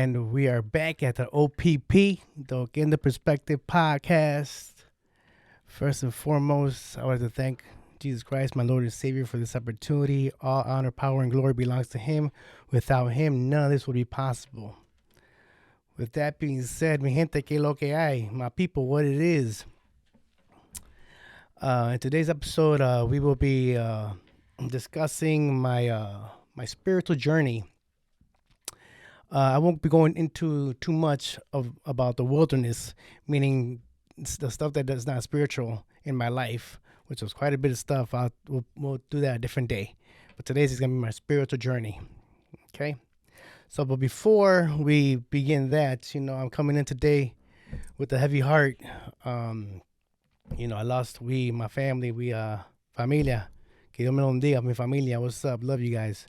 And we are back at the OPP, the Oquendo Perspective Podcast. First and foremost, I want to thank Jesus Christ, my Lord and Savior, for this opportunity. All honor, power, and glory belongs to Him. Without Him, none of this would be possible. With that being said, mi gente, que lo que hay, my people, what it is. In today's episode, we will be discussing my spiritual journey. I won't be going into too much about the wilderness, meaning the stuff that is not spiritual in my life, which was quite a bit of stuff. We'll do that a different day. But today's is going to be my spiritual journey. Okay? So, but before we begin that, I'm coming in today with a heavy heart. I lost my family, familia. Que Dios me lo bendiga, mi familia. What's up? Love you guys.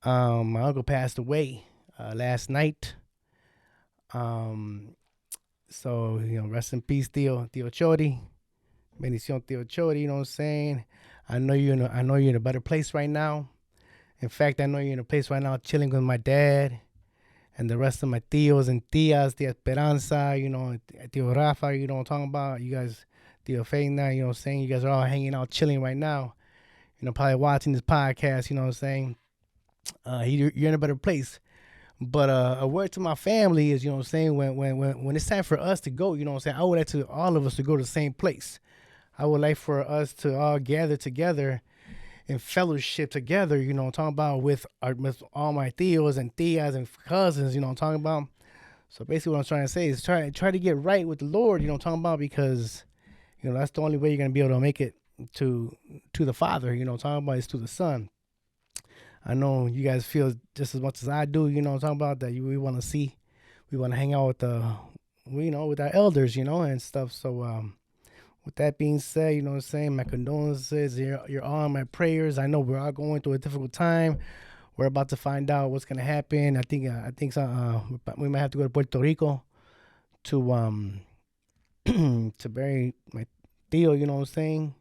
My uncle passed away last night. So, rest in peace, Tio Chori. Bendición, Tio Chori, you know what I'm saying? I know you're in a better place right now. In fact, I know you're in a place right now chilling with my dad and the rest of my tios and tias, Tia Esperanza, Tio Rafa, you know what I'm talking about? You guys, Tio Feina, you know what I'm saying? You guys are all hanging out, chilling right now. Probably watching this podcast, you know what I'm saying? You're in a better place. But a word to my family is, what I'm saying, when it's time for us to go, what I'm saying, I would like to all of us to go to the same place. I would like for us to all gather together in fellowship together, I'm talking about with all my tios and tias and cousins, I'm talking about. So basically what I'm trying to say is try to get right with the Lord, I'm talking about, because, that's the only way you're going to be able to make it to the Father, I'm talking about, is to the Son. I know you guys feel just as much as I do, I'm talking about, that we want to hang out with our elders, and stuff. So, with that being said, what I'm saying, my condolences, you're all in my prayers. I know we're all going through a difficult time. We're about to find out what's going to happen. I think we might have to go to Puerto Rico to to bury my tío, you know what I'm saying?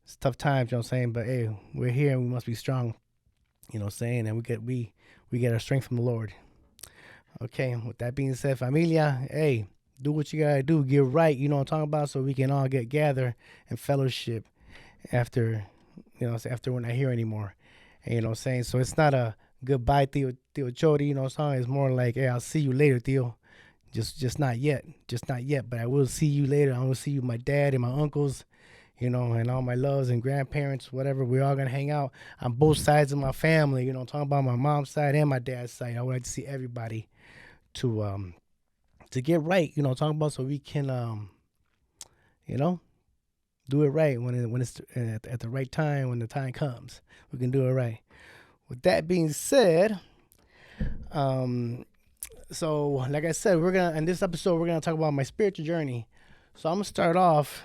It's tough times, you know what I'm saying? But hey, we're here and we must be strong. You know what I'm saying? And we get our strength from the Lord. Okay, with that being said, familia, hey, do what you gotta do. Get right, you know what I'm talking about, so we can all get gather and fellowship after we're not here anymore. And you know what I'm saying? So it's not a goodbye, Tio Chori, you know what I'm saying? It's more like, hey, I'll see you later, Tio. Just not yet. Just not yet. But I will see you later. I will see you, my dad and my uncles, and all my loves and grandparents, whatever. We're all going to hang out on both sides of my family, I'm talking about my mom's side and my dad's side. I would like to see everybody to get right, talking about, so we can, do it right when it's at the right time, when the time comes. We can do it right. With that being said, so like I said, in this episode, we're going to talk about my spiritual journey. So I'm going to start off,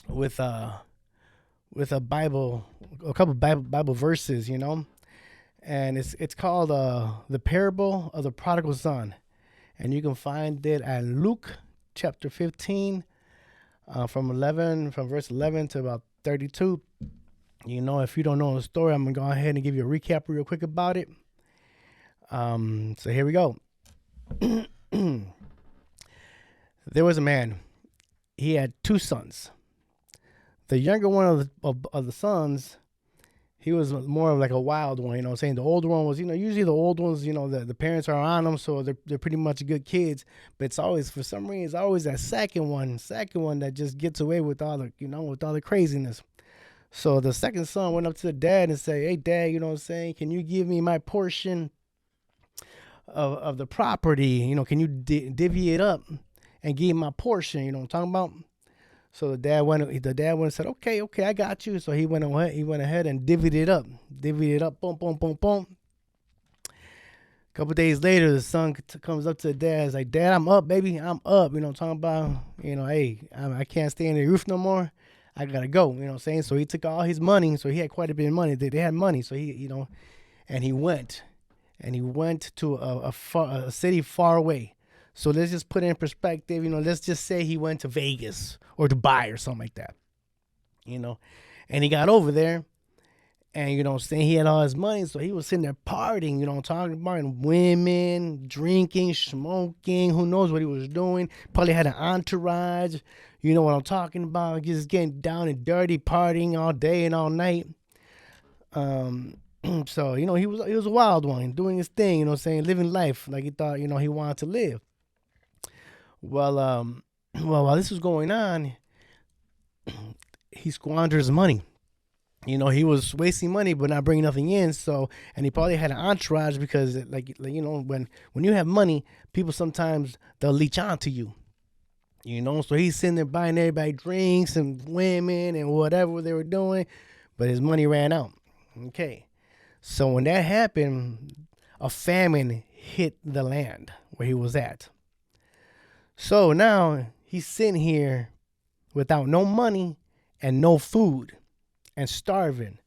with a Bible, a couple Bible verses, and it's called the Parable of the Prodigal Son, and you can find it at Luke chapter 15, from verse 11 to about 32. If you don't know the story, I'm gonna go ahead and give you a recap real quick about it. So here we go. There was a man. He had two sons. The younger one of the sons, he was more of like a wild one, I'm saying? The older one was, usually the old ones, the parents are on them, so they're pretty much good kids. But it's always, for some reason, it's always that second one that just gets away with all the craziness. So the second son went up to the dad and said, hey, Dad, you know what I'm saying? Can you give me my portion of the property? Can you divvy it up and give me my portion? You know what I'm talking about? So the dad went and said, okay, I got you. So he went ahead and divvied it up, boom, boom, boom, boom. A couple days later, the son comes up to the dad. He's like, Dad, I'm up, baby. I'm up. I'm talking about, hey, I can't stay in the roof no more. I got to go. You know what I'm saying? So he took all his money. So he had quite a bit of money. They had money. So he, and he went to a city far away. So let's just put it in perspective. Let's just say he went to Vegas or Dubai or something like that. And he got over there And you know what I'm saying, he had all his money, so he was sitting there partying, you know, talking about women, drinking, smoking, who knows what he was doing. Probably had an entourage, you know what I'm talking about, just getting down and dirty, partying all day and all night. Um so, you know, he was a wild one, doing his thing, you know what I'm saying, living life like he thought, you know, he wanted to live. Well, well, while this was going on, he squandered his money. You know, he was wasting money but not bringing nothing in. So, and he probably had an entourage because, like you know, when you have money, people sometimes they'll leech on to you. You know, so he's sitting there buying everybody drinks and women and whatever they were doing, but his money ran out. Okay, so when that happened, a famine hit the land where he was at. So now he's sitting here without no money and no food and starving.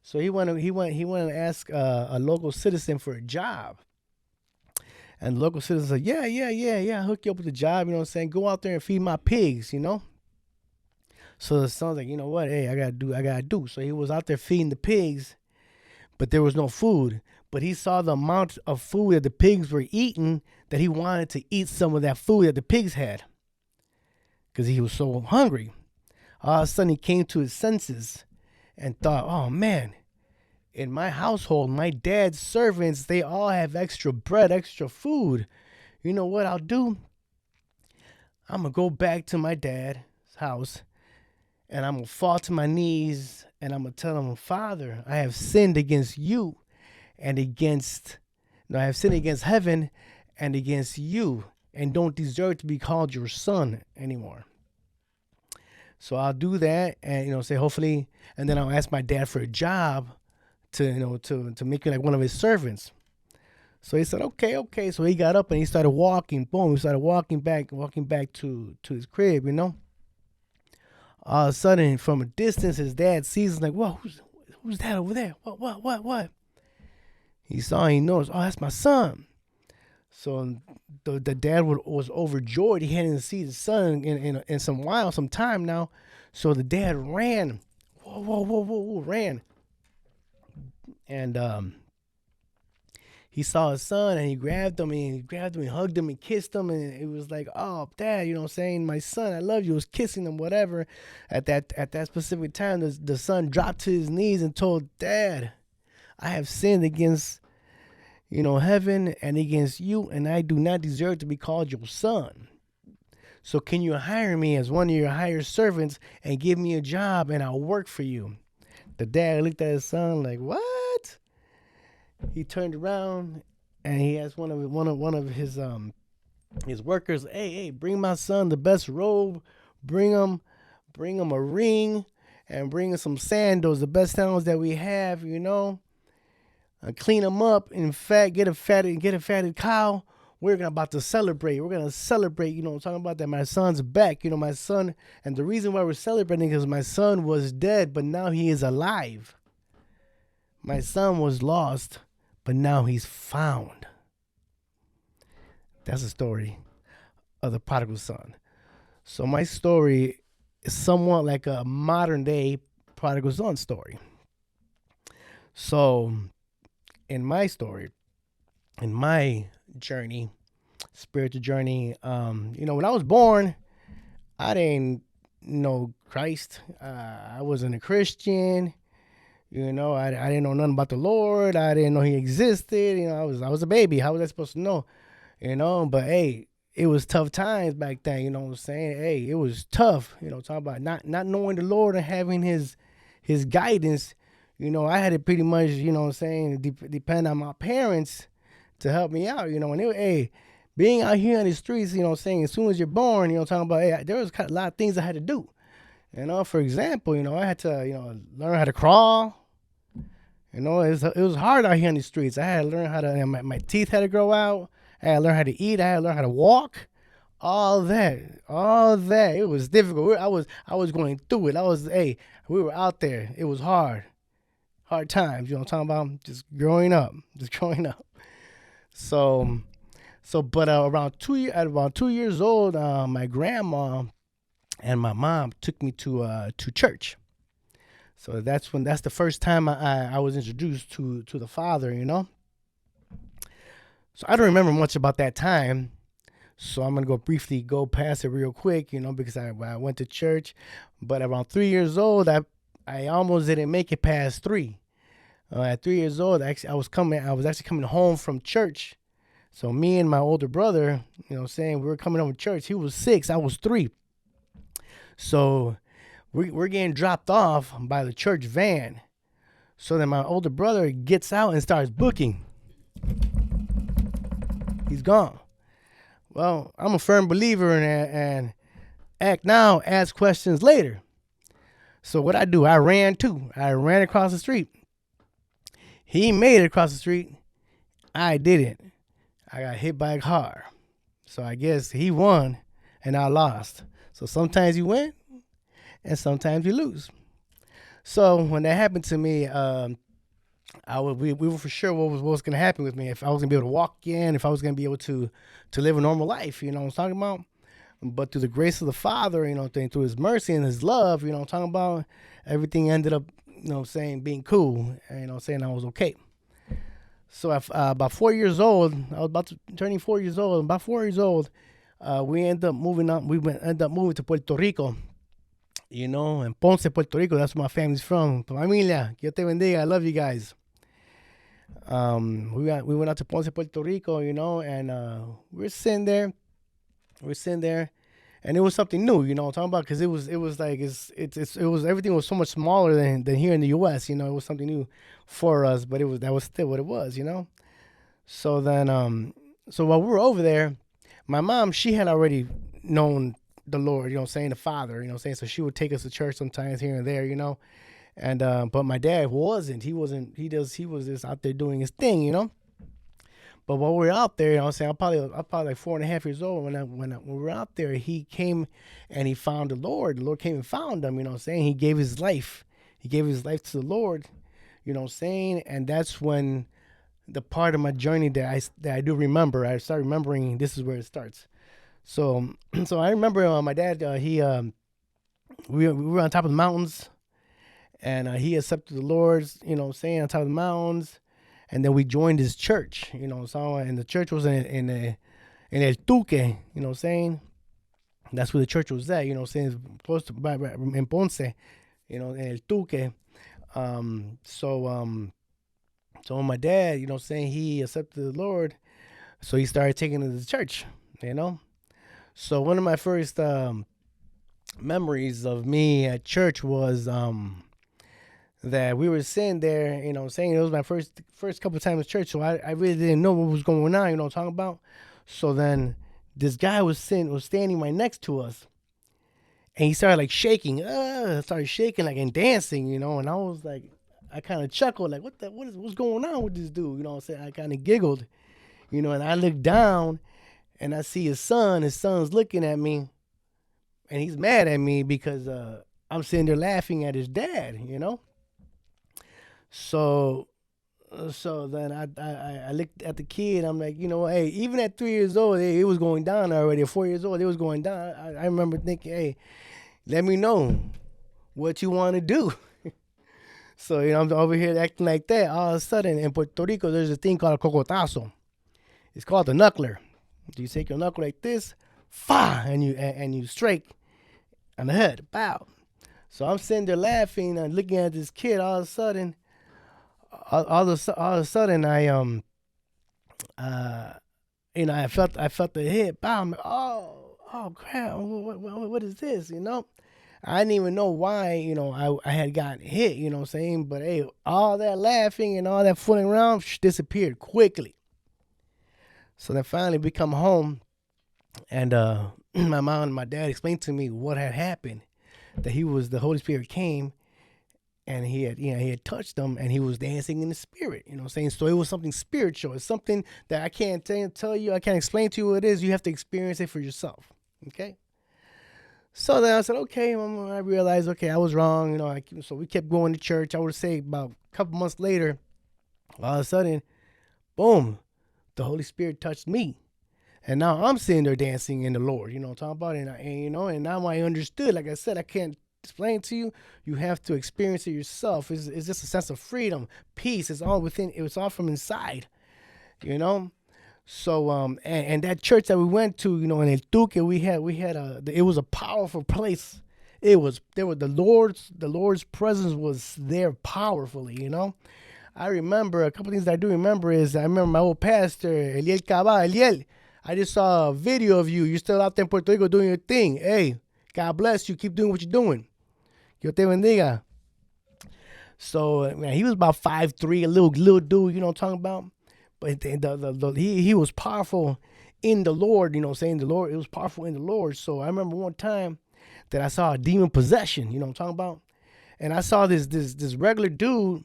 So he went and asked a local citizen for a job. And the local citizen said, yeah, yeah, yeah, yeah, I'll hook you up with a job, you know what I'm saying? Go out there and feed my pigs, you know? So the son's like, you know what, hey, I gotta do. So he was out there feeding the pigs, but there was no food. But he saw the amount of food that the pigs were eating that he wanted to eat some of that food that the pigs had. Because he was so hungry. All of a sudden he came to his senses and thought, oh man, in my household, my dad's servants, they all have extra bread, extra food. You know what I'll do? I'm going to go back to my dad's house and I'm going to fall to my knees and I'm going to tell him, Father, I have sinned against you and against, no, I have sinned against heaven and against you and don't deserve to be called your son anymore. So I'll do that and, you know, say hopefully, and then I'll ask my dad for a job to, you know, to make me like one of his servants. So he said, okay, okay. So he got up and he started walking. Boom, he started walking back to his crib, you know. All of a sudden, from a distance, his dad sees him like, whoa, who's that over there? What? He saw, he noticed, oh, that's my son. So the dad was overjoyed. He hadn't seen his son in some time now. So the dad ran. Whoa, ran. And he saw his son and he grabbed him and hugged him and kissed him. And it was like, oh, Dad, you know what I'm saying? My son, I love you. He was kissing him, whatever. At that specific time, the son dropped to his knees and told Dad, I have sinned against, you know, heaven and against you, and I do not deserve to be called your son. So can you hire me as one of your hired servants and give me a job and I'll work for you? The dad looked at his son like, what? He turned around and he asked one of his workers, hey, bring my son the best robe, bring him a ring, and bring him some sandals, the best sandals that we have, you know. Clean them up. In fact, get a fatted cow. We're about to celebrate. We're gonna celebrate. You know, I'm talking about that. My son's back. You know, my son, and the reason why we're celebrating is my son was dead, but now he is alive. My son was lost, but now he's found. That's the story of the prodigal son. So my story is somewhat like a modern day prodigal son story. So in my story, in my journey, spiritual journey, you know, when I was born, I didn't know Christ. I wasn't a Christian. You know, I didn't know nothing about the Lord. I didn't know He existed. You know, I was a baby. How was I supposed to know? You know, but hey, it was tough times back then. You know what I'm saying? Hey, it was tough. You know, talking about not knowing the Lord and having His guidance. You know, I had to pretty much, you know what I'm saying, depend on my parents to help me out, you know. And hey, being out here on the streets, you know what I'm saying, as soon as you're born, you know, talking about, hey, there was a lot of things I had to do. You know, for example, you know, I had to, you know, learn how to crawl. You know, it was hard out here on the streets. I had to learn how to, you know, my teeth had to grow out. I had to learn how to eat. I had to learn how to walk. All that. It was difficult. I was going through it. We were out there. It was hard times, you know what I'm talking about? Just growing up. But around 2 years old, my grandma and my mom took me to church. So that's the first time I was introduced to the Father, So I don't remember much about that time. So I'm gonna briefly go past it real quick, because I went to church, but around 3 years old, I almost didn't make it past three. At 3 years old, actually, I was actually coming home from church. So me and my older brother, we were coming home from church. He was 6, I was 3. So we're getting dropped off by the church van. So then my older brother gets out and starts booking. He's gone. Well, I'm a firm believer in that, and act now, ask questions later. So what I do, I ran too. I ran across the street. He made it across the street. I didn't. I got hit by a car. So I guess he won and I lost. So sometimes you win and sometimes you lose. So when that happened to me, we were for sure what was going to happen with me. If I was going to be able to walk again, if I was going to be able to live a normal life, what I'm talking about? But through the grace of the Father, through his mercy and his love, I'm talking about, everything ended up, being cool, and, saying I was okay. So about 4 years old, I was about to turning 4 years old. About 4 years old, we ended up moving on. Ended up moving to Puerto Rico, in Ponce, Puerto Rico. That's where my family's from. Familia, que Dios te bendiga. I love you guys. We went out to Ponce, Puerto Rico, and we're sitting there. And it was something new, what I'm talking about, because it was like everything was so much smaller than here in the U.S. It was something new for us, but that was still what it was, So then, so while we were over there, my mom, she had already known the Lord, the Father, so she would take us to church sometimes here and there, and but my dad wasn't. He was just out there doing his thing, But while we were out there, I'm probably like 4.5 years old. When we were out there, he came and he found the Lord. The Lord came and found him. He gave his life. He gave his life to the Lord. And that's when the part of my journey that I do remember. I start remembering. This is where it starts. So I remember my dad. We were on top of the mountains, and he accepted the Lord. On top of the mountains. And then we joined his church, and the church was in El Tuque, That's where the church was at, close to in Ponce, in El Tuque. So my dad, he accepted the Lord, so he started taking us to the church, So one of my first memories of me at church was that we were sitting there, it was my first couple of times at church, so I really didn't know what was going on, what I'm talking about. So then this guy was standing right next to us, and he started like shaking, started shaking like and dancing, and I was like, I kind of chuckled like, what's going on with this dude, I kind of giggled, and I looked down and I see his son's looking at me, and he's mad at me because I'm sitting there laughing at his dad, So then I looked at the kid. I'm like, hey, even at 3 years old, it was going down already. At 4 years old, it was going down. I remember thinking, hey, let me know what you want to do. So, I'm over here acting like that. All of a sudden, in Puerto Rico, there's a thing called a cocotazo. It's called the knuckler. You take your knuckle like this, fa, and you strike on the head, bow. So I'm sitting there laughing and looking at this kid. All of a sudden, I felt the hit. Bam! Oh crap! What is this? I didn't even know why. I had gotten hit. But hey, all that laughing and all that fooling around disappeared quickly. So then finally we come home, and my mom and my dad explained to me what had happened. That the Holy Spirit came. And he had touched them, and he was dancing in the spirit, So it was something spiritual. It's something that I can't tell you. I can't explain to you what it is. You have to experience it for yourself, okay? So then I said, okay, I realized, okay, I was wrong, so we kept going to church. I would say about a couple months later, all of a sudden, boom, the Holy Spirit touched me. And now I'm sitting there dancing in the Lord, what I'm talking about? And now I understood, like I said, I can't explain to you. You have to experience it yourself. It's just a sense of freedom, peace. It's all within. It was all from inside, you know. So and that church that we went to, you know, in El Duque, we had it was a powerful place. The Lord's presence was there powerfully, you know. I remember a couple things that I do remember is I remember my old pastor, Eliel Cabal. Eliel, I just saw a video of you. You're still out there in Puerto Rico doing your thing. Hey, God bless you. Keep doing what you're doing. Dios te bendiga. So, man, he was about 5'3", a little dude, you know what I'm talking about? But he was powerful in the Lord, you know what I'm saying? The Lord, it was powerful in the Lord. So I remember one time that I saw a demon possession, you know what I'm talking about? And I saw this regular dude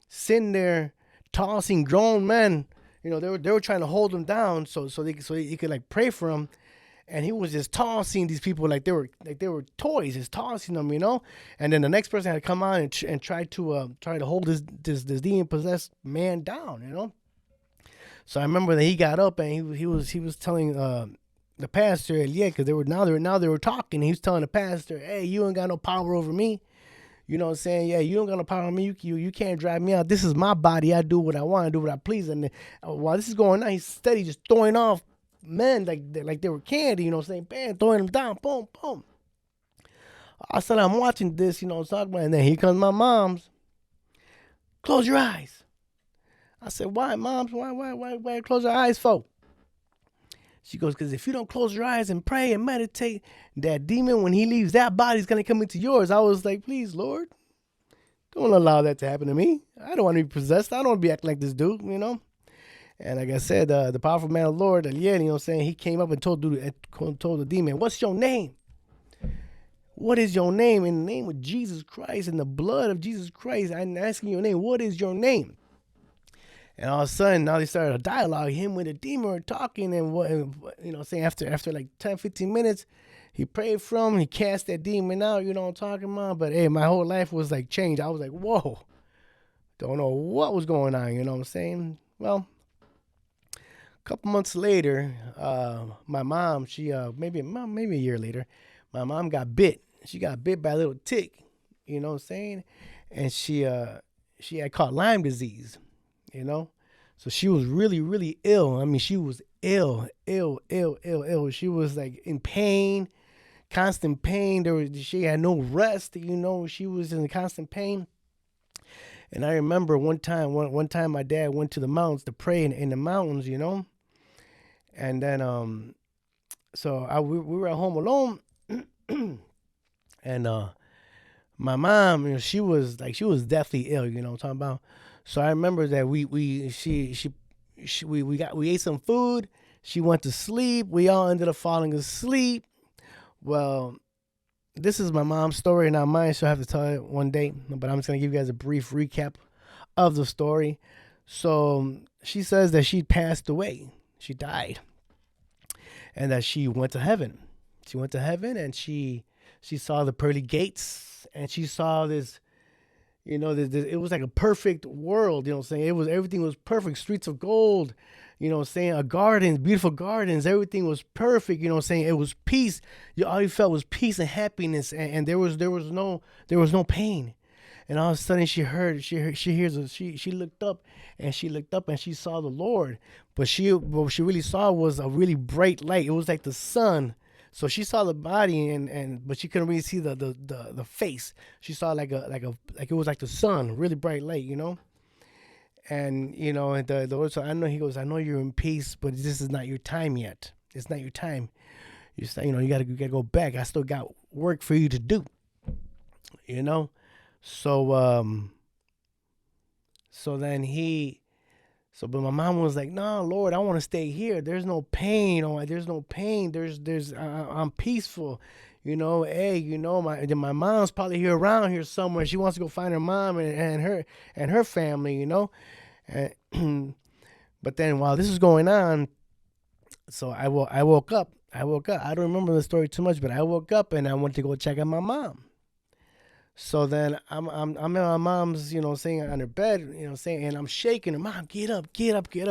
sitting there tossing grown men. You know, they were trying to hold him down so he could like pray for him. And he was just tossing these people like they were toys, just tossing them, you know. And then the next person had to come on and try to hold this demon possessed man down, you know. So I remember that he got up and he was telling the pastor, yeah, because they were talking. He was telling the pastor, hey, you ain't got no power over me. You know what I'm saying? Yeah, you don't got no power on me. You can't drive me out. This is my body. I do what I want. I do what I please. And while this is going on, he's steady just throwing off men like they were candy. You know what I'm saying? Bam, throwing them down. Boom, boom. I said, I'm watching this. You know what I'm talking about? And then here comes my mom's. Close your eyes. I said, why, Moms? Why close your eyes for? She goes, because if you don't close your eyes and pray and meditate, that demon, when he leaves that body, is going to come into yours. I was like, please, Lord, don't allow that to happen to me. I don't want to be possessed. I don't want to be acting like this dude, you know. And like I said, the powerful man of the Lord, Eliel, you know what I'm saying, he came up and told the demon, what's your name? What is your name? In the name of Jesus Christ, in the blood of Jesus Christ, I'm asking your name. What is your name? And all of a sudden, now they started a dialogue. Him with the demon were talking, and what, you know, saying after like 10, 15 minutes, he prayed from, he cast that demon out. You know what I'm talking about? But hey, my whole life was like changed. I was like, whoa, don't know what was going on. You know what I'm saying? Well, a couple months later, my mom, she maybe a year later, my mom got bit. She got bit by a little tick. You know what I'm saying? And she had caught Lyme disease. You know, so she was really, really ill. I mean, she was ill. She was like in pain, constant pain. She had no rest. You know, she was in constant pain. And I remember one time my dad went to the mountains to pray in the mountains. You know, and then we were at home alone, and my mom, you know, she was deathly ill. You know what I'm talking about? So I remember that we ate some food. She went to sleep. We all ended up falling asleep. Well, this is my mom's story, not mine, so I have to tell it one day. But I'm just gonna give you guys a brief recap of the story. So she says that she passed away. She died, and that she went to heaven. She went to heaven, and she saw the pearly gates, and she saw this. You know, it was like a perfect world, you know what I'm saying? Everything was perfect, streets of gold, you know what I'm saying? Gardens, beautiful gardens, everything was perfect, you know what I'm saying? It was peace. All you felt was peace and happiness, and there was no pain. And all of a sudden she looked up and she saw the Lord. But what she really saw was a really bright light. It was like the sun. So she saw the body but she couldn't really see the face. She saw like it was like the sun, really bright light, you know. And you know, the Lord said, he goes, I know you're in peace, but this is not your time yet. It's not your time. You gotta go back. I still got work for you to do. You know, so but my mom was like, no, Lord, I want to stay here. There's no pain. There's no pain. I'm peaceful. You know, hey, you know, my mom's probably around here somewhere. She wants to go find her mom and her family, you know. But then while this is going on, so I woke up. I don't remember the story too much, but I woke up and I went to go check on my mom. So then I'm in my mom's, you know, saying on her bed, you know, saying, and I'm shaking her, Mom, get up,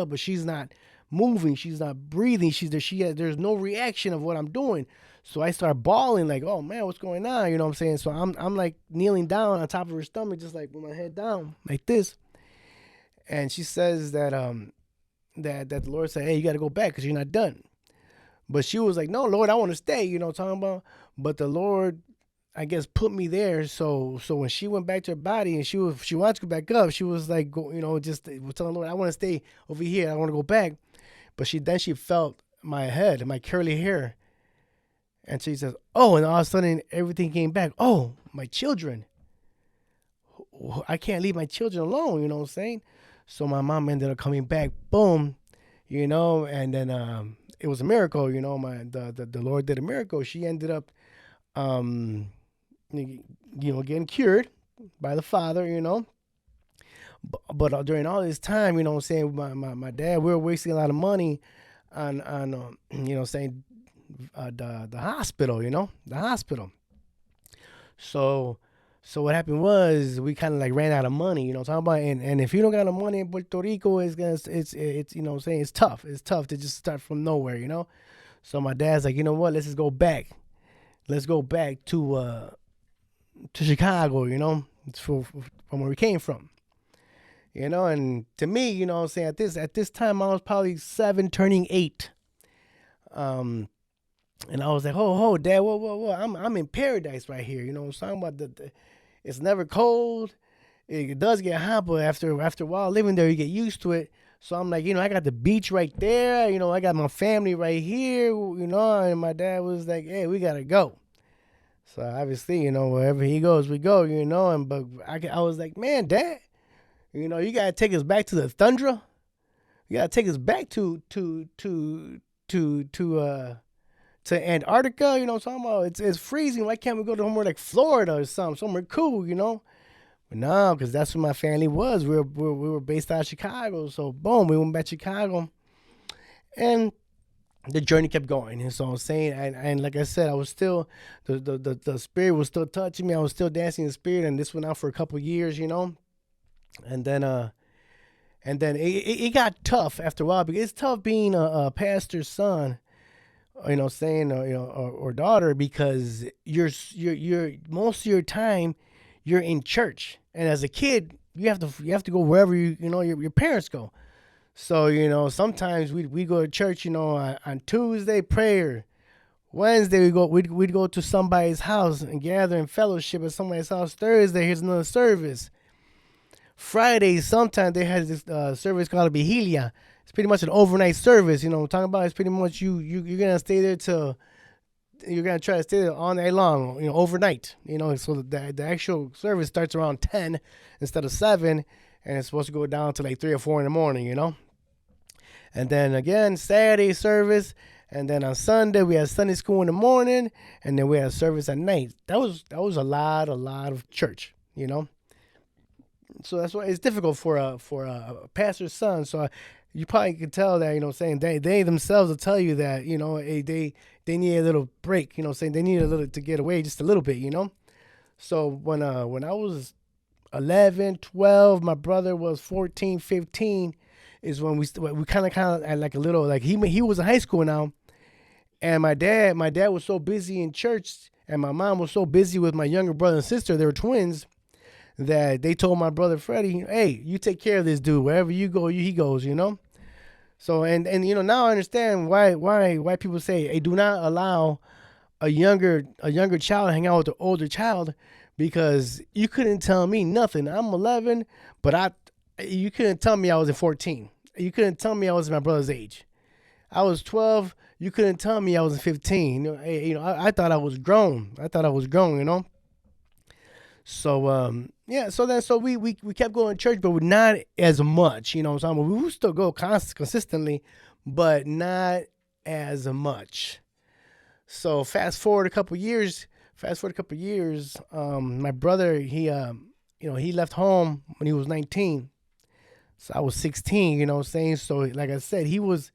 but she's not moving, she's not breathing, there's no reaction of what I'm doing. So I start bawling like, oh man, what's going on? You know what I'm saying? So I'm like kneeling down on top of her stomach, just like with my head down like this. And she says that that the Lord said, hey, you got to go back because you're not done. But she was like, no, Lord, I want to stay. You know what I'm talking about? But the Lord, I guess, put me there. So when she went back to her body and she wanted to go back up, she was like, just was telling the Lord, I want to stay over here. I want to go back. But she felt my head, my curly hair. And she says, oh, and all of a sudden everything came back. Oh, my children. I can't leave my children alone, you know what I'm saying? So my mom ended up coming back, boom, and then it was a miracle, the Lord did a miracle. She ended up, getting cured by the Father, But during all this time, you know what I'm saying, my dad, we were wasting a lot of money on saying the hospital, the hospital. So what happened was we kind of like ran out of money, talking about, and if you don't got no money in Puerto Rico, it's it's tough. It's tough to just start from nowhere, So my dad's like, you know what, let's just go back. Let's go back to Chicago, from where we came from. And to me, at this time I was probably 7 turning 8. And I was like, oh, Dad, whoa, I'm in paradise right here. I'm talking about it's never cold. It does get hot, but after a while living there, you get used to it. So I'm like, I got the beach right there. I got my family right here. And my dad was like, hey, we gotta go. So obviously, wherever he goes, we go. But I was like, man, Dad, you gotta take us back to the tundra. You gotta take us back to Antarctica, what I'm talking about? It's freezing. Why can't we go to somewhere like Florida or somewhere cool, But no, because that's where my family was. We were based out of Chicago. So boom, we went back to Chicago, and the journey kept going. And so I'm saying, and like I said, I was still the spirit was still touching me. I was still dancing in the spirit, and this went on for a couple of years, and then it got tough after a while, because it's tough being a pastor's son, or daughter, because you're most of your time you're in church, and as a kid you have to go wherever your parents go. So sometimes we go to church, on Tuesday prayer, Wednesday we'd go to somebody's house and gather in fellowship at somebody's house. Thursday here's another service. Friday sometimes they had this service called a vigilia. It's pretty much an overnight service, what I'm talking about. It's pretty much you're gonna stay there you're gonna try to stay there all night long, overnight. So the actual service starts around 10 instead of 7, and it's supposed to go down to like 3 or 4 in the morning, And then again, Saturday service, and then on Sunday we had Sunday school in the morning, and then we had service at night. That was a lot of church, So that's why it's difficult for a pastor's son. So you probably could tell that, saying they themselves will tell you that, they need a little break, saying they need a little to get away just a little bit, So when I was 11, 12, my brother was 14, 15, is when we kind of had like a little, like he was in high school now, and my dad was so busy in church, and my mom was so busy with my younger brother and sister. They were twins, that they told my brother Freddie, hey, you take care of this dude. Wherever you go, he goes, So and now I understand why people say, hey, do not allow a younger child to hang out with an older child, because you couldn't tell me nothing. I'm 11, but you couldn't tell me I was 14. You couldn't tell me I was my brother's age. I was 12. You couldn't tell me I was 15. I thought I was grown. So so we kept going to church, but not as much, we would still go consistently, but not as much. So fast forward a couple years, my brother, he left home when he was 19. So I was 16, So like I said, he was,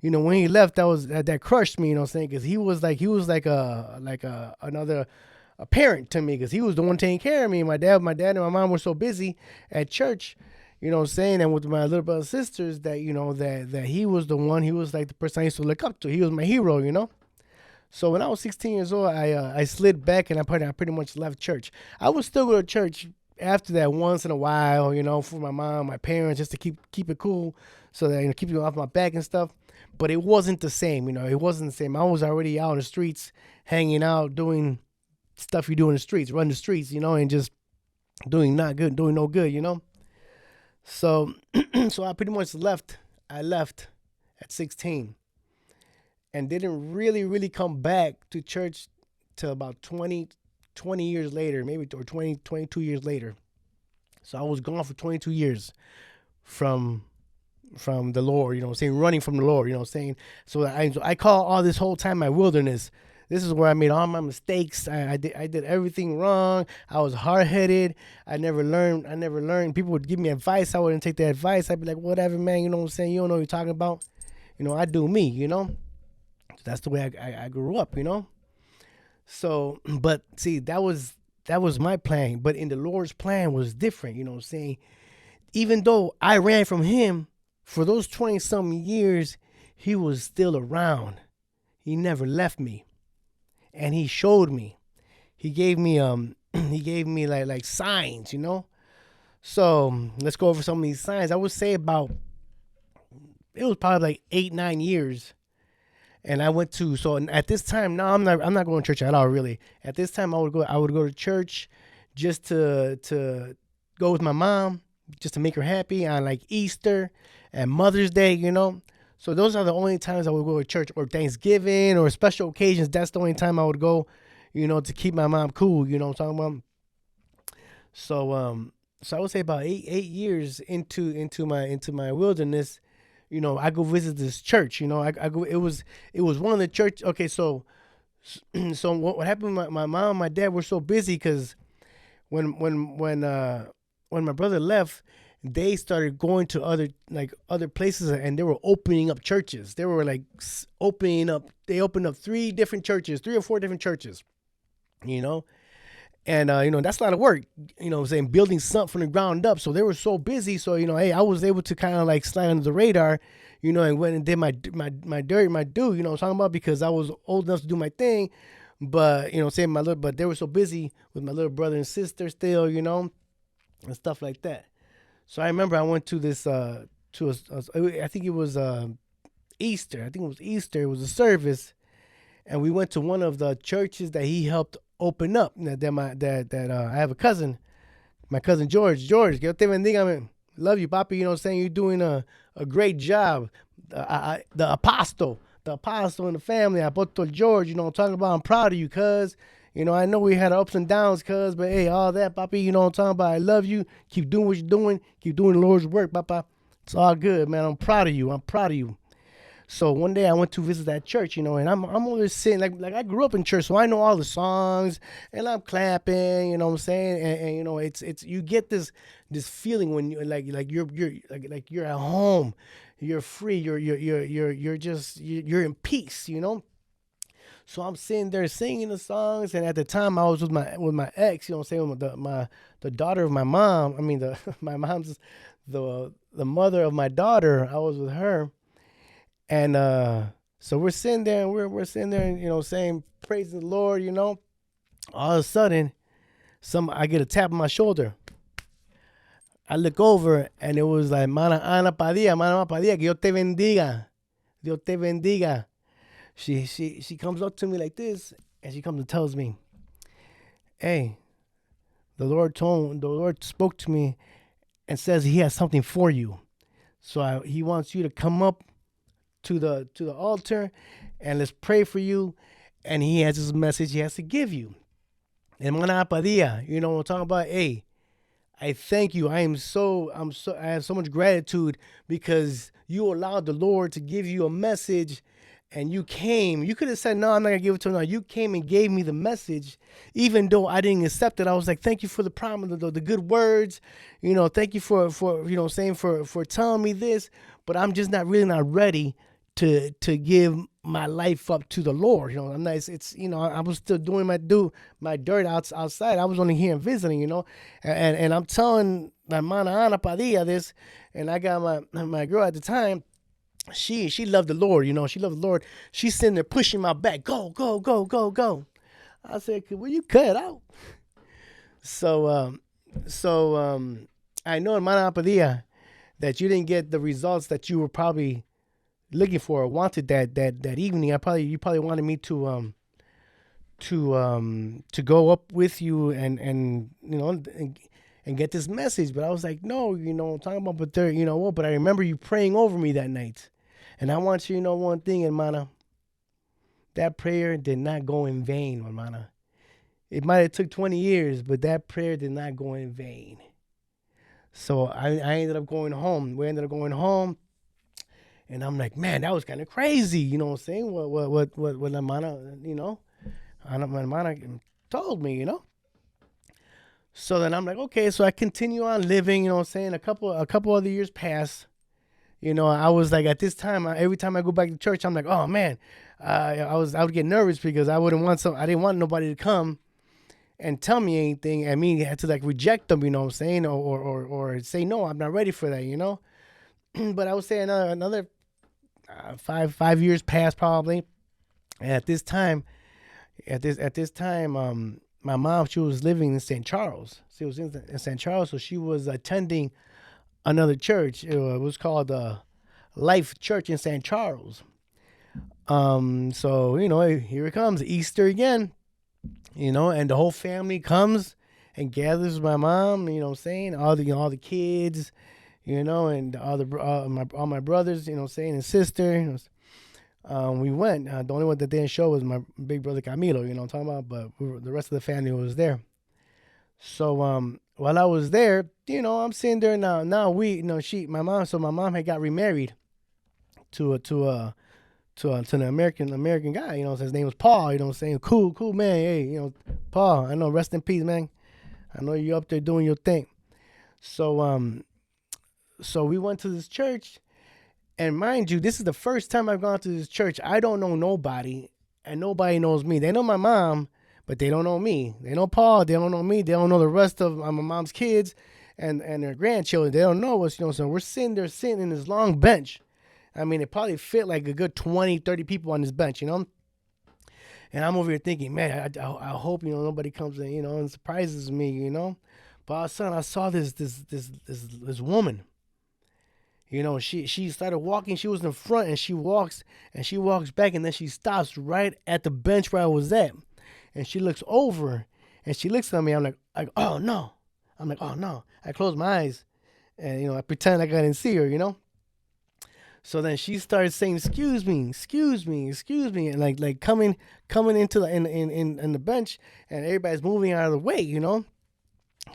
when he left, that crushed me, because he was like another a parent to me, because he was the one taking care of me. My dad and my mom were so busy at church, and with my little brother and sisters, that that he was the one. He was like the person I used to look up to. He was my hero, So when I was 16 years old, I slid back and I pretty much left church. I would still go to church after that once in a while, for my mom, my parents, just to keep it cool, so that keep it off my back and stuff. But it wasn't the same, It wasn't the same. I was already out in the streets, hanging out, doing stuff you do in the streets, running the streets, and just doing no good. So, so I pretty much left. I left at 16 and didn't really come back to church till about 20 years later, maybe, or 22 years later. So I was gone for 22 years from the Lord, running from the Lord, saying. So I call all this whole time my wilderness. This is where I made all my mistakes. I did everything wrong. I was hard headed. I never learned. People would give me advice. I wouldn't take their advice. I'd be like, whatever, man. You know what I'm saying? You don't know what you're talking about. I do me. So that's the way I grew up. So, but see, that was my plan. But in the Lord's plan was different. You know what I'm saying? Even though I ran from Him for those 20-something years, He was still around. He never left me. And He showed me. He gave me like signs, So let's go over some of these signs. I would say it was probably like 8-9 years. And I went to, so at this time, no, I'm not going to church at all, really. At this time I would go to church just to go with my mom, just to make her happy on like Easter and Mother's Day, So those are the only times I would go to church, or Thanksgiving or special occasions. That's the only time I would go, to keep my mom cool, what I'm talking about? So I would say about 8 years into my wilderness, I go visit this church, I go, it was one of the church. Okay. So what happened? My mom and my dad were so busy because when my brother left, they started going to other places, and they were opening up churches. They were like they opened up 3 or 4 different churches, and that's a lot of work, saying, building something from the ground up. So they were so busy. So, hey, I was able to kind of like slide under the radar, and went and did my due, what I'm talking about, because I was old enough to do my thing. But, saying but they were so busy with my little brother and sister still, and stuff like that. So I remember I went to this, I think it was Easter. I think it was Easter. It was a service. And we went to one of the churches that he helped open up. I have a cousin, my cousin George. George, que Dios te bendiga, man. Love you, papi. You're saying? You're doing a great job. The apostle in the family, Apostle George, I'm talking about. I'm proud of you, cuz. I know we had ups and downs, cuz, but hey, all that, papi, what I'm talking about. I love you. Keep doing what you're doing. Keep doing the Lord's work, papa. It's all good, man. I'm proud of you. So one day I went to visit that church, and I'm always sitting, like I grew up in church, so I know all the songs, and I'm clapping, what I'm saying, and it's you get this feeling when you like you're at home, you're free, you're just you're in peace, So I'm sitting there singing the songs, and at the time I was with my ex, what I'm saying, with the daughter of my mom. I mean my mom's the mother of my daughter. I was with her. And so we're sitting there, and we're sitting there, and saying, praising the Lord, All of a sudden, I get a tap on my shoulder. I look over, and it was like, Mana Ana Padilla, que Dios te bendiga, Dios te bendiga. She comes up to me like this, and she comes and tells me, hey, the Lord spoke to me and says He has something for you. So He wants you to come up to the altar, and let's pray for you, and He has this message He has to give you. And Mana Padilla, what I'm talking about? Hey, I thank you. I have so much gratitude, because you allowed the Lord to give you a message, and you came. You could have said, no, I'm not gonna give it to him. No, you came and gave me the message, even though I didn't accept it. I was like, thank you for the promise, the good words, thank you for saying for telling me this, but I'm just not ready to give my life up to the Lord. I'm not. It's I was still doing my dirt outside. I was only here and visiting. And I'm telling my Mana Ana Padilla this, and I got my girl at the time. she loved the Lord, she loved the Lord. She's sitting there pushing my back, go, go, go, go, go. I said, will you cut it out? So, I know in Mana Padilla that you didn't get the results that you were probably looking for or wanted that evening. You probably wanted me to go up with you and get this message, but I was like, no, talking about, but there, but I remember you praying over me that night, and I want you to know one thing, hermana. That prayer did not go in vain, hermana. It might have took 20 years, but that prayer did not go in vain. So I ended up going home. We ended up going home, and I'm like, man, that was kind of crazy. You know what I'm saying? What hermana, hermana told me, So then I'm like, okay. So I continue on living. You know what I'm saying? A couple other years pass. I was like, at this time, every time I go back to church, I'm like, oh man, I would get nervous because I didn't want nobody to come and tell me anything. I mean, I had to like reject them, you know what I'm saying? Or say, no, I'm not ready for that, But I would say another 5 years passed probably. And at this time, my mom, she was living in St. Charles. She was in St. Charles, so she was attending another church. It was called Life Church in St. Charles. So, here it comes, Easter again. And the whole family comes and gathers with my mom, all the kids, and all my brothers, and sister. We went. The only one that didn't show was my big brother Camilo, what I'm talking about, but the rest of the family was there. So while I was there, I'm sitting there now. Now my mom had got remarried to an American guy, his name was Paul, saying, cool man, hey, Paul, I know, rest in peace, man. I know you're up there doing your thing. So we went to this church, and mind you, this is the first time I've gone to this church. I don't know nobody, and nobody knows me. They know my mom, but they don't know me. They know Paul, they don't know me, they don't know the rest of my mom's kids and their grandchildren. They don't know us, so we're sitting in this long bench. I mean, it probably fit like a good 20, 30 people on this bench, And I'm over here thinking, man, I hope, nobody comes in, and surprises me, But all of a sudden, I saw this woman. She started walking. She was in front, and she walks back, and then she stops right at the bench where I was at. And she looks over, and she looks at me. I'm like, oh, no. I'm like, oh, no. I close my eyes, and, I pretend like I didn't see her, So then she started saying, excuse me, and like coming into in the bench, and everybody's moving out of the way,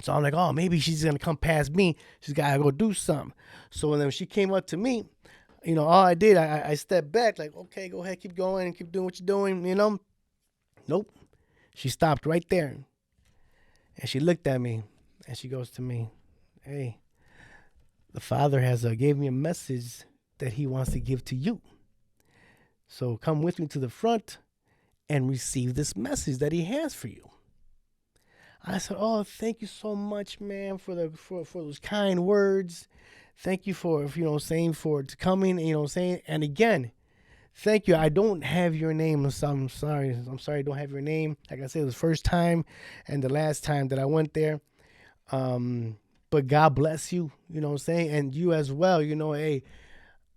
So I'm like, oh, maybe she's gonna come past me. She's gotta go do something. So when she came up to me, all I did, I stepped back, like, okay, go ahead, keep going and keep doing what you're doing, Nope. She stopped right there, and she looked at me, and she goes to me, hey, the Father has gave me a message that he wants to give to you. So come with me to the front and receive this message that he has for you. I said, oh, thank you so much, man, for those kind words. Thank you for coming, And again, thank you. I don't have your name. So I'm sorry. I don't have your name. Like I said, it was the first time and the last time that I went there. But God bless you, and you as well, hey,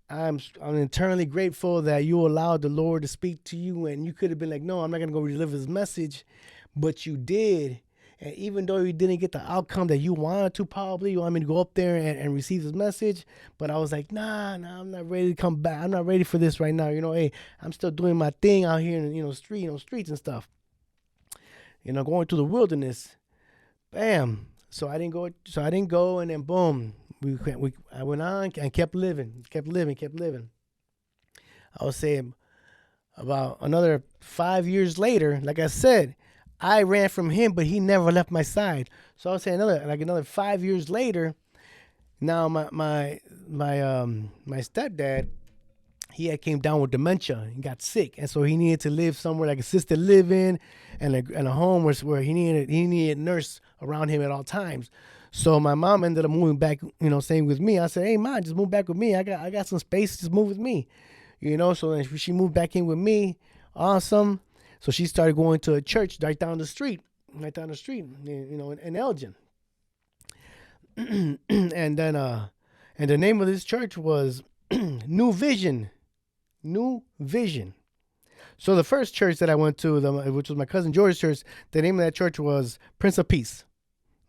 I'm eternally grateful that you allowed the Lord to speak to you, and you could have been like, no, I'm not going to go deliver this message, but you did. And even though you didn't get the outcome that you wanted to, probably you want me to go up there and receive this message, but I was like, nah, I'm not ready to come back. I'm not ready for this right now. Hey, I'm still doing my thing out here in streets and stuff. Going through the wilderness. Bam. So I didn't go, and then boom. I went on and kept living. I would say about another 5 years later, like I said, I ran from him, but he never left my side. So I would say another 5 years later, now my stepdad, he had came down with dementia and got sick, and so he needed to live somewhere like assisted living and a home where he needed a nurse around him at all times. So my mom ended up moving back, staying with me. I said, "Hey, mom, just move back with me. I got some space. Just move with me." So then she moved back in with me. Awesome. So she started going to a church right down the street, in Elgin. and then and the name of this church was New Vision. New Vision. So the first church that I went to, which was my cousin George's church, the name of that church was Prince of Peace.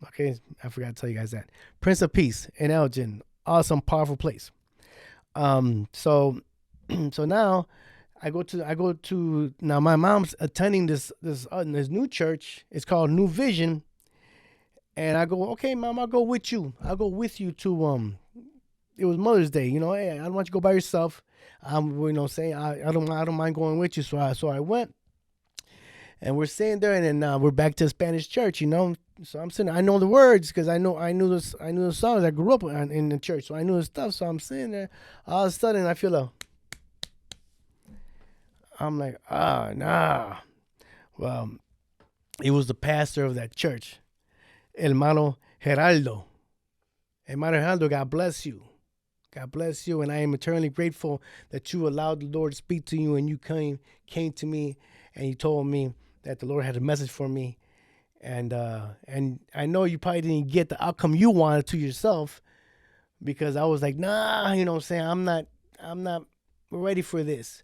Okay, I forgot to tell you guys that. Prince of Peace in Elgin. Awesome, powerful place. So so now I go to now my mom's attending this new church. It's called New Vision. And I go, "Okay, mom, I'll go with you. I'll go with you to it was Mother's Day, hey, I don't want you to go by yourself. Saying I don't mind going with you." So I went, and we're sitting there, and then we're back to Spanish church, So I'm sitting. I know the words because I knew the songs. I grew up in the church, so I knew the stuff. So I'm sitting there. All of a sudden, I feel I'm like, nah. Well, it was the pastor of that church, Hermano Geraldo. Hermano Geraldo, God bless you. God bless you, and I am eternally grateful that you allowed the Lord to speak to you, and you came to me, and you told me that the Lord had a message for me, and I know you probably didn't get the outcome you wanted to yourself, because I was like, nah, I'm not ready for this.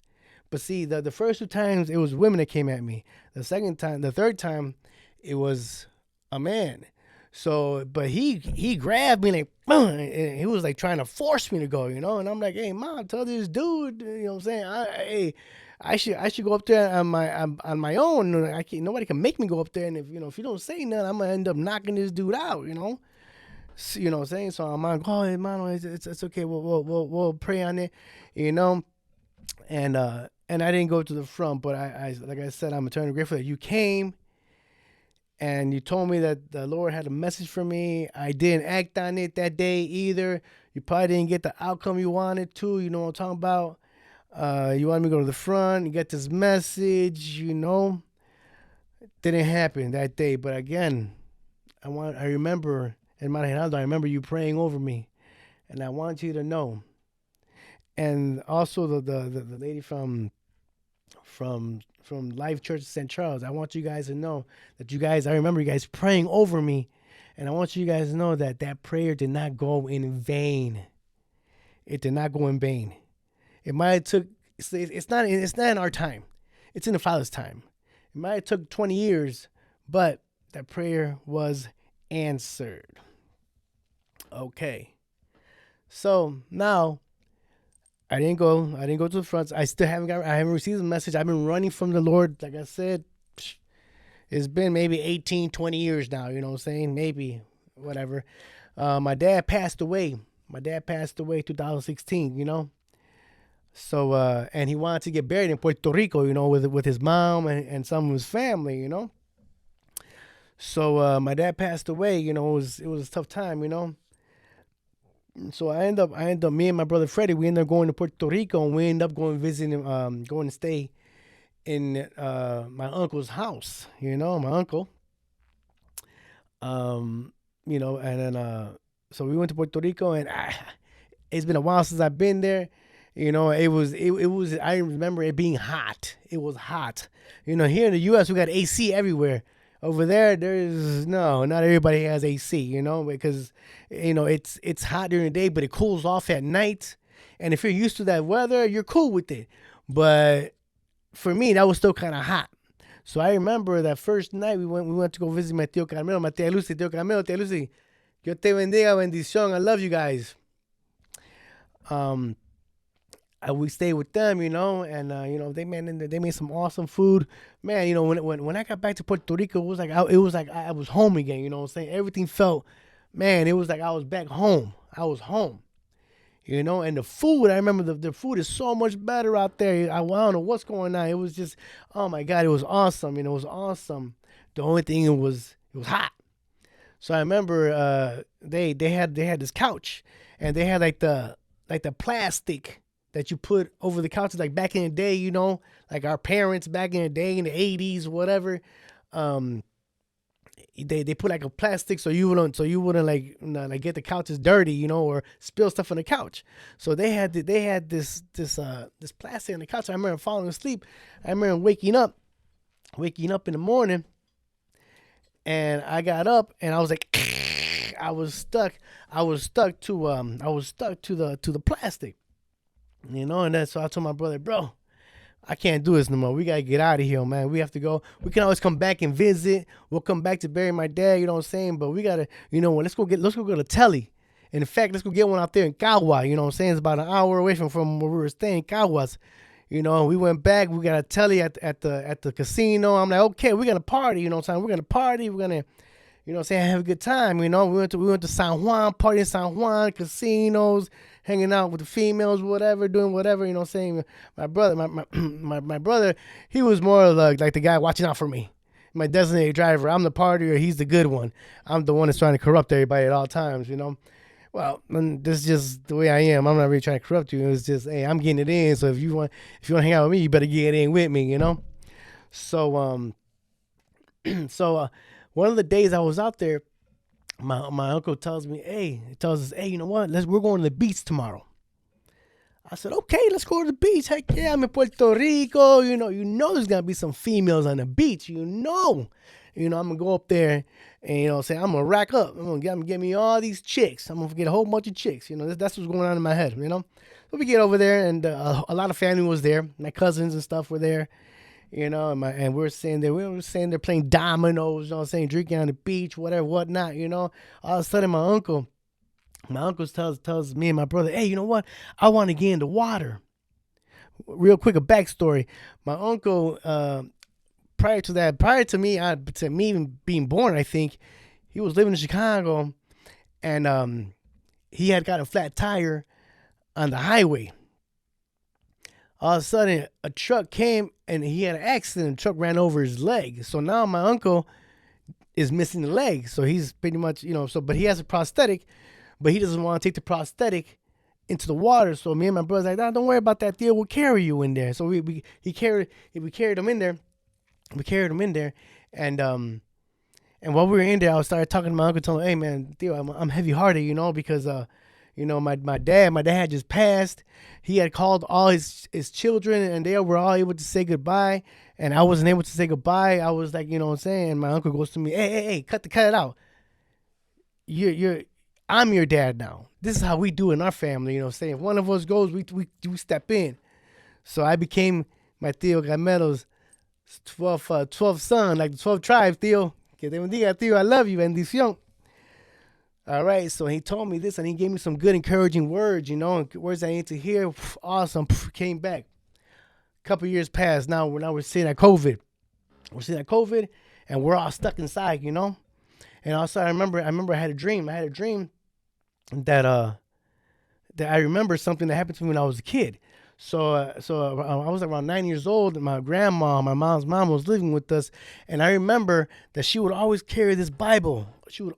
But see, the first 2 times it was women that came at me. The third time, it was a man. So, but he grabbed me like, and he was like trying to force me to go, And I'm like, "Hey, mom, tell this dude, what I'm saying, I should go up there on my own. Nobody can make me go up there, and if you don't say nothing, I'm gonna end up knocking this dude out, So, what I'm saying. So I'm like, "Oh, hey, man, it's okay. We'll pray on it, And I didn't go to the front, but I like I said, I'm eternally grateful that you came. And you told me that the Lord had a message for me. I didn't act on it that day either. You probably didn't get the outcome you wanted to. You know what I'm talking about? You wanted me to go to the front and get this message. It didn't happen that day. But again, I remember, Hermano Geraldo, I remember you praying over me. And I want you to know. And also the lady from Life Church of St. Charles, I want you guys to know that I remember you guys praying over me, and I want you guys to know that prayer did not go in vain. It did not go in vain. It might have took. It's not in our time. It's in the Father's time. It might have took 20 years, but that prayer was answered. Okay. So now I didn't go to the front. I haven't received the message. I've been running from the Lord. Like I said, it's been maybe 18, 20 years now. You know what I'm saying? Maybe, whatever. My dad passed away. 2016, So, and he wanted to get buried in Puerto Rico, with his mom and some of his family, So, my dad passed away, it was a tough time. So I end up, me and my brother Freddie, we end up going to Puerto Rico, and we end up going visiting, going to stay in my uncle's house. My uncle. And then so we went to Puerto Rico, and it's been a while since I've been there. It was. I remember it being hot. It was hot. Here in the U.S. we got AC everywhere. Over there, not everybody has AC, because, it's hot during the day, but it cools off at night. And if you're used to that weather, you're cool with it. But for me, that was still kind of hot. So I remember that first night we went to go visit my tío Carmelo, my tía Lucy, tío Carmelo, tía Lucy. Dios te bendiga, bendición. I love you guys. We stayed with them, and they made some awesome food, man. When I got back to Puerto Rico, it was like I was home again. You know what I'm saying? Everything felt, man. It was like I was back home. I was home, And the food, I remember the food is so much better out there. I don't know what's going on. It was just, oh my God, it was awesome. It was awesome. The only thing it was hot. So I remember they had this couch, and they had like the plastic that you put over the couches, like back in the day, like our parents back in the day in the 80s, whatever. they put like a plastic so you wouldn't like get the couches dirty, or spill stuff on the couch. So they had this plastic on the couch. I remember falling asleep. I remember waking up in the morning, and I got up and I was like, I was stuck. I was stuck to the plastic, and then so I told my brother, bro, I can't do this no more. We gotta get out of here, man. We have to go. We can always come back and visit. We'll come back to bury my dad. You know what I'm saying? But we gotta, let's go to Telly. And in fact, let's go get one out there in Kawa. You know what I'm saying? It's about an hour away from where we were staying, Kawas. We went back. We got a Telly at the casino. I'm like, okay, we're gonna party. You know what I'm saying? We're gonna party. We're gonna, have a good time. We went to San Juan, party in San Juan, casinos, hanging out with the females, whatever, doing whatever. My brother, my brother, he was more like the guy watching out for me, my designated driver. I'm the partier, he's the good one. I'm the one that's trying to corrupt everybody at all times. Well, this is just the way I am. I'm not really trying to corrupt you. It's just, hey, I'm getting it in. So if you want to hang out with me, you better get it in with me. So so one of the days I was out there, my uncle tells us, hey, you know what? We're going to the beach tomorrow. I said, okay, let's go to the beach. Heck yeah, I'm in Puerto Rico. There's gonna be some females on the beach. I'm gonna go up there and say I'm gonna rack up. I'm gonna get me all these chicks. I'm gonna get a whole bunch of chicks. That's what's going on in my head. So we get over there, and a lot of family was there. My cousins and stuff were there. And we were sitting there playing dominoes, drinking on the beach, whatever, whatnot, All of a sudden, my uncle tells me and my brother, hey, you know what? I want to get in the water. Real quick, a backstory. My uncle, prior to me even being born, I think, he was living in Chicago, and he had got a flat tire on the highway. All of a sudden, a truck came and he had an accident. The truck ran over his leg. So now my uncle is missing the leg. So he's pretty much, but he has a prosthetic, but he doesn't want to take the prosthetic into the water. So me and my brother's like, nah, don't worry about that, deal. We'll carry you in there. So we carried him in there. And while we were in there, I started talking to my uncle, telling him, hey man, Theo, I'm heavy hearted, because my dad had just passed. He had called all his children, and they were all able to say goodbye, and I wasn't able to say goodbye. I was like, what I'm saying? And my uncle goes to me, hey, cut it out. I'm your dad now. This is how we do in our family. Saying if one of us goes, we step in. So I became my Theo Gamelo's 12th son, like the 12 tribes, Theo. Que te bendiga, Theo. I love you. Bendición. All right, so he told me this, and he gave me some good, encouraging words, words I need to hear. Awesome. Came back. A couple years passed. Now we're sitting at COVID. And we're all stuck inside, And also, I remember I had a dream. That I remember something that happened to me when I was a kid. So I was around 9 years old, and my grandma, my mom's mom, was living with us, and I remember that she would always carry this Bible. She on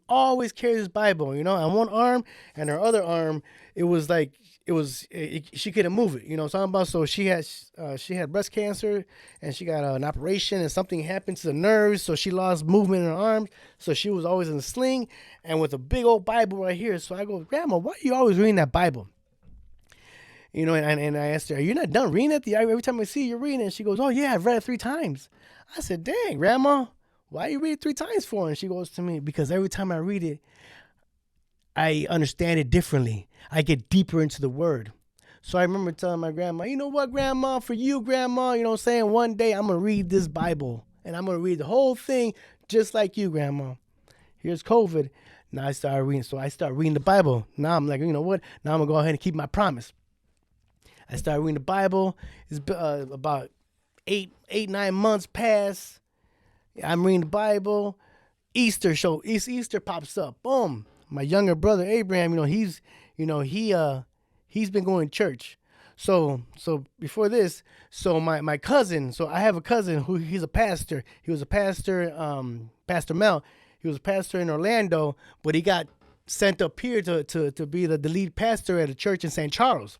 one arm, and her other arm, she couldn't move it. So she had breast cancer, and she got an operation, and something happened to the nerves, so she lost movement in her arms. So she was always in a sling, and with a big old Bible right here. So I go, Grandma, why are you always reading that Bible? And I asked her, are you not done reading it? Every time I see you, you're reading it. And she goes, oh, yeah, I've read it 3 times. I said, dang, Grandma, why you read it 3 times for? And she goes to me, because every time I read it, I understand it differently. I get deeper into the word. So I remember telling my grandma, you know what, Grandma, for you, Grandma, one day I'm going to read this Bible, and I'm going to read the whole thing just like you, Grandma. Here's COVID. Now I started reading. So I started reading the Bible. Now I'm like, you know what? Now I'm going to go ahead and keep my promise. I started reading the Bible. It's about 9 months past. I'm reading the Bible. Easter pops up. Boom. My younger brother Abraham, he's been going to church. So before this, so my cousin, so I have a cousin who he's a pastor. He was a pastor, Pastor Mel. He was a pastor in Orlando, but he got sent up here to be the lead pastor at a church in St. Charles.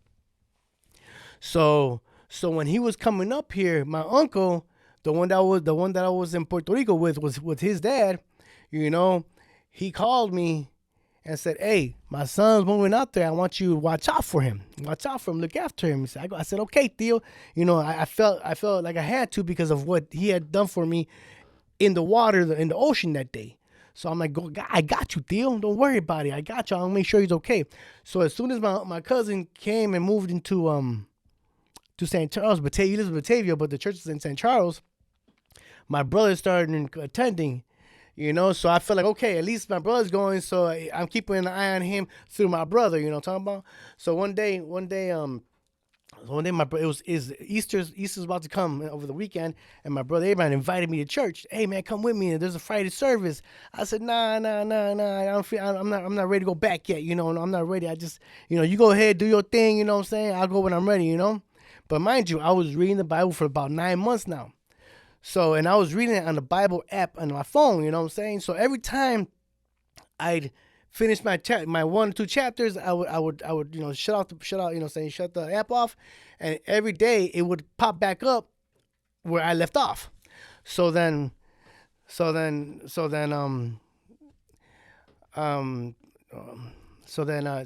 So when he was coming up here, my uncle, the one that I was in Puerto Rico with his dad, you know, he called me and said, "Hey, my son's moving out there. I want you to watch out for him. Watch out for him. Look after him." I said, "Okay, Theo." I felt like I had to because of what he had done for me in the water, in the ocean that day. So I'm like, I got you, Theo. Don't worry about it. I got you. I'll make sure he's okay. So as soon as my cousin came and moved into to St. Charles, Batavia, he lives in Batavia, but the church is in St. Charles. My brother started attending, so I felt like, okay, at least my brother's going, so I'm keeping an eye on him through my brother, what I'm talking about. So one day, it was Easter's about to come over the weekend, and my brother Abraham invited me to church. Hey man, come with me. There's a Friday service. I said, nah. I'm not ready to go back yet. I'm not ready. I just, you go ahead, do your thing. You know what I'm saying? I'll go when I'm ready. But mind you, I was reading the Bible for about 9 months now. So, and I was reading it on the Bible app on my phone. You know what I'm saying? So every time I'd finish my 1 or 2 chapters, I would shut the app off, and every day it would pop back up where I left off. So then so then so then um so then where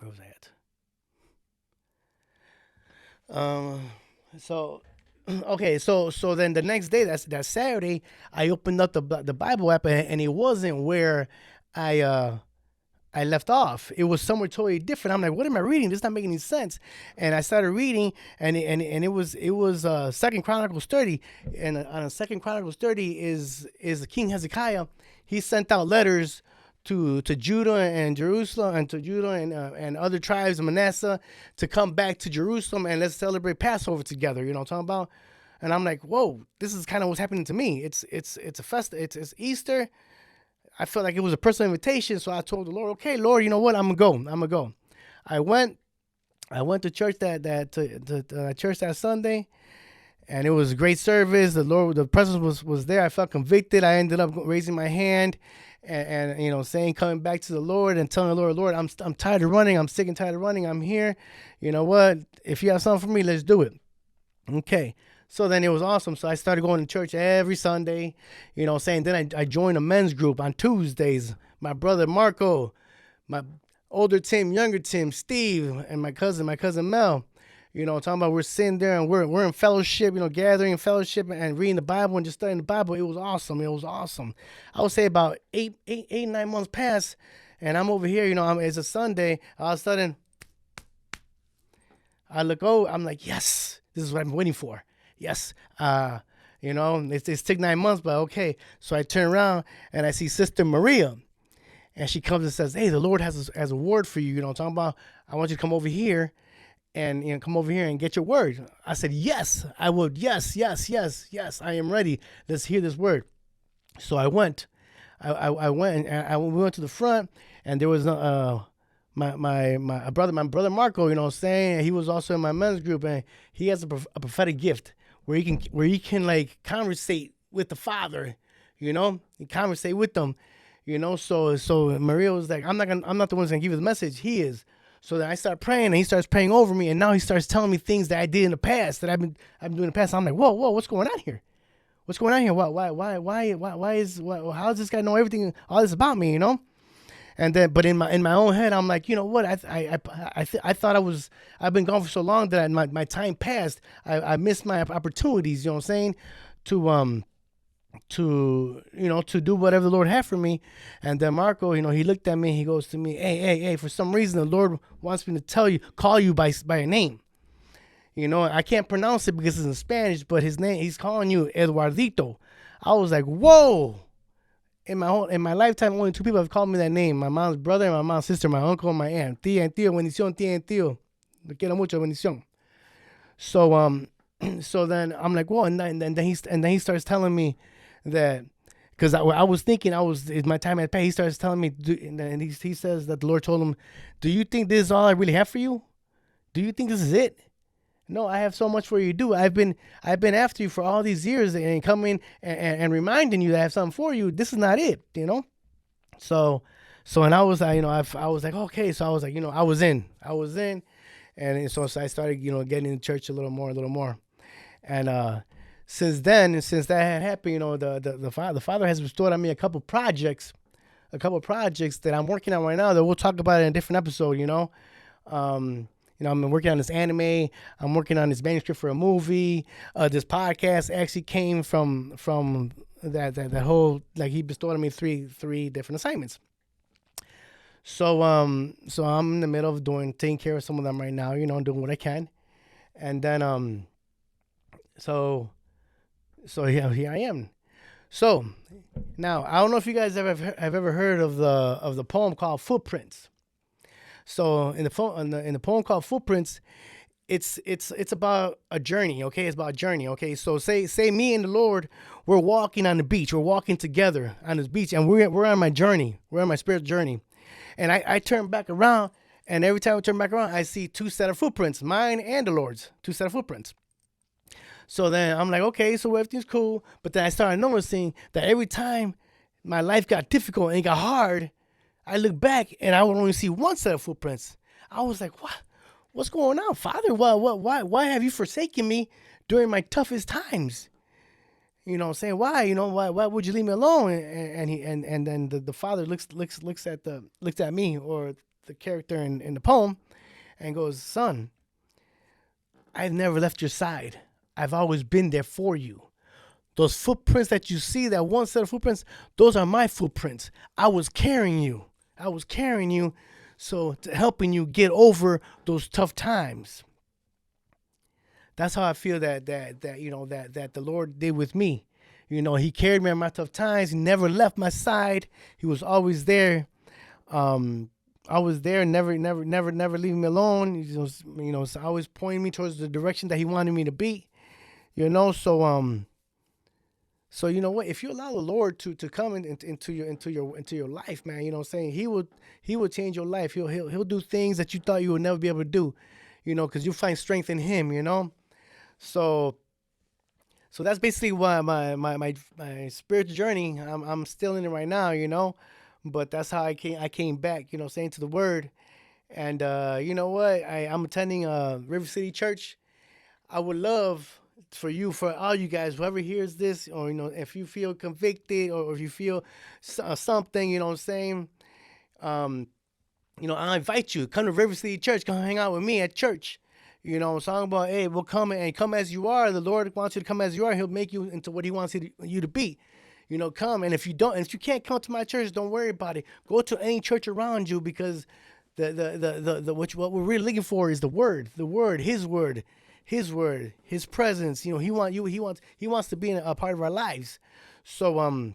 was I at? So okay, so then the next day, that Saturday, I opened up the Bible app, and it wasn't where I left off. It was somewhere totally different. I'm like, what am I reading? This is not making any sense. And I started reading, and it was Second Chronicles 30, and on Second Chronicles 30 is King Hezekiah. He sent out letters to Judah and Jerusalem, and to Judah and other tribes of Manasseh, to come back to Jerusalem and let's celebrate Passover together. You know what I'm talking about? And I'm like, whoa, this is kind of what's happening to me. It's a fest. It's Easter. I felt like it was a personal invitation, so I told the Lord, okay, Lord, you know what? I'm gonna go. I went to church to church that Sunday, and it was a great service. The presence was there. I felt convicted. I ended up raising my hand and saying, coming back to the Lord and telling the Lord, I'm tired of running. I'm sick and tired of running. I'm here. You know what? If you have something for me, let's do it. Okay. So then it was awesome. So I started going to church every Sunday, saying. Then I joined a men's group on Tuesdays. My brother Marco, my older Tim, younger Tim, Steve, and my cousin Mel. Talking about, we're sitting there and we're in fellowship, gathering in fellowship and reading the Bible and just studying the Bible. It was awesome. I would say about 9 months passed, and I'm over here, it's a Sunday. All of a sudden, I look over, I'm like, yes, this is what I've been waiting for. Yes. It's took 9 months, but okay. So I turn around and I see Sister Maria, and she comes and says, hey, the Lord has a word for you. Talking about, I want you to come over here and come over here and get your word. I said, yes, I would. Yes, I am ready. Let's hear this word. So I went. I went, and we went to the front, and there was my brother Marco, what I'm saying? He was also in my men's group, and he has a prophetic gift where he can like conversate with the Father, and conversate with them, So Maria was like, I'm not the one who's gonna give you the message. He is. So then I start praying, and he starts praying over me, and now he starts telling me things that I did in the past, that I've been doing in the past. I'm like, whoa, what's going on here? What's going on here? How does this guy know everything, all this about me? And then, but in my own head, I'm like, you know what? I thought I've been gone for so long that my time passed. I missed my opportunities. You know what I'm saying? To do whatever the Lord had for me. And then Marco, he looked at me. He goes to me, hey, for some reason the Lord wants me to call you by a name. I can't pronounce it because it's in Spanish, but his name, he's calling you Eduardito. I was like, whoa. In my lifetime, only 2 people have called me that name: my mom's brother and my mom's sister, my uncle and my aunt. Tía and tío, bendición, tía and tío. Lo quiero mucho, bendición. So then I'm like, whoa, and then he starts telling me that, because I was thinking my time had passed. He starts telling me, and he says that the Lord told him, do you think this is all I really have for you? Do you think this is it? No, I have so much for you to do. I've been after you for all these years and coming and reminding you that I have something for you. This is not it, So and I was, I was like, okay. So I was like, I was in, and so I started, getting in church a little more, and since then, and since that had happened, the father has bestowed on me a couple projects that I'm working on right now that we'll talk about in a different episode. I'm working on this anime. I'm working on this manuscript for a movie. This podcast actually came from that whole, like, he bestowed on me three different assignments. So I'm in the middle of taking care of some of them right now. Doing what I can, and then so here I am. So now I don't know if you guys have ever heard of the poem called Footprints. So in the poem called Footprints, it's about a journey. Okay, it's about a journey. Okay, so say me and the Lord, we're walking on the beach. We're walking together on this beach, and we're on my journey. We're on my spiritual journey, and I turn back around, and every time I turn back around, I see two set of footprints, mine and the Lord's, two set of footprints. So then I'm like, okay, so everything's cool. But then I started noticing that every time my life got difficult and it got hard, I look back and I would only see one set of footprints. I was like, what? What's going on, Father? Why have you forsaken me during my toughest times? Saying why? Why would you leave me alone? And then the Father looks at me, or the character in the poem, and goes, son, I've never left your side. I've always been there for you. Those footprints that you see, that one set of footprints, those are my footprints. I was carrying you. So helping you get over those tough times. That's how I feel that the Lord did with me. He carried me in my tough times. He never left my side. He was always there. I was there, never leaving me alone. He was always pointing me towards the direction that he wanted me to be. So you know what? If you allow the Lord to come into your life, man, saying He will change your life. He'll do things that you thought you would never be able to do, because you find strength in Him. So that's basically why my spiritual journey. I'm still in it right now, but that's how I came back, saying to the Word, and you know what? I'm attending River City Church. I would love for all you guys, whoever hears this, or if you feel convicted, or if you feel something, what I'm saying, I invite you, come to River City Church, come hang out with me at church. So I'm talking about, hey, we'll come as you are. The Lord wants you to come as you are. He'll make you into what He wants you to be. Come, and if you can't come to my church, don't worry about it. Go to any church around you, because what we're really looking for is the Word, His Word. His Word, His presence. He wants to be a part of our lives. So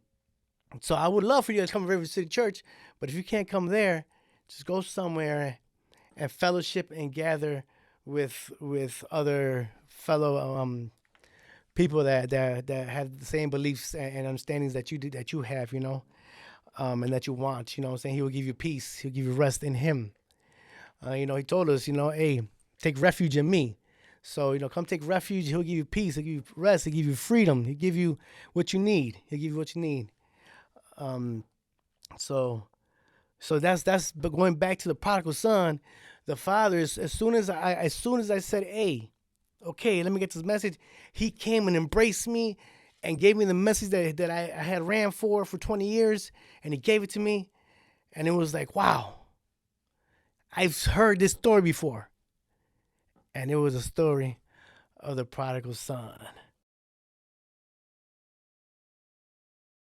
I would love for you to come to River City Church, but if you can't come there, just go somewhere and fellowship and gather with other fellow people that have the same beliefs and understandings that you have, and that you want. Saying He will give you peace. He'll give you rest in Him. He told us, hey, take refuge in me. So, come take refuge. He'll give you peace. He'll give you rest. He'll give you freedom. He'll give you what you need. So that's but going back to the prodigal son, the father, as soon as I said, hey, okay, let me get this message, he came and embraced me and gave me the message that I had ran for 20 years, and he gave it to me. And it was like, wow, I've heard this story before. And it was a story of the prodigal son.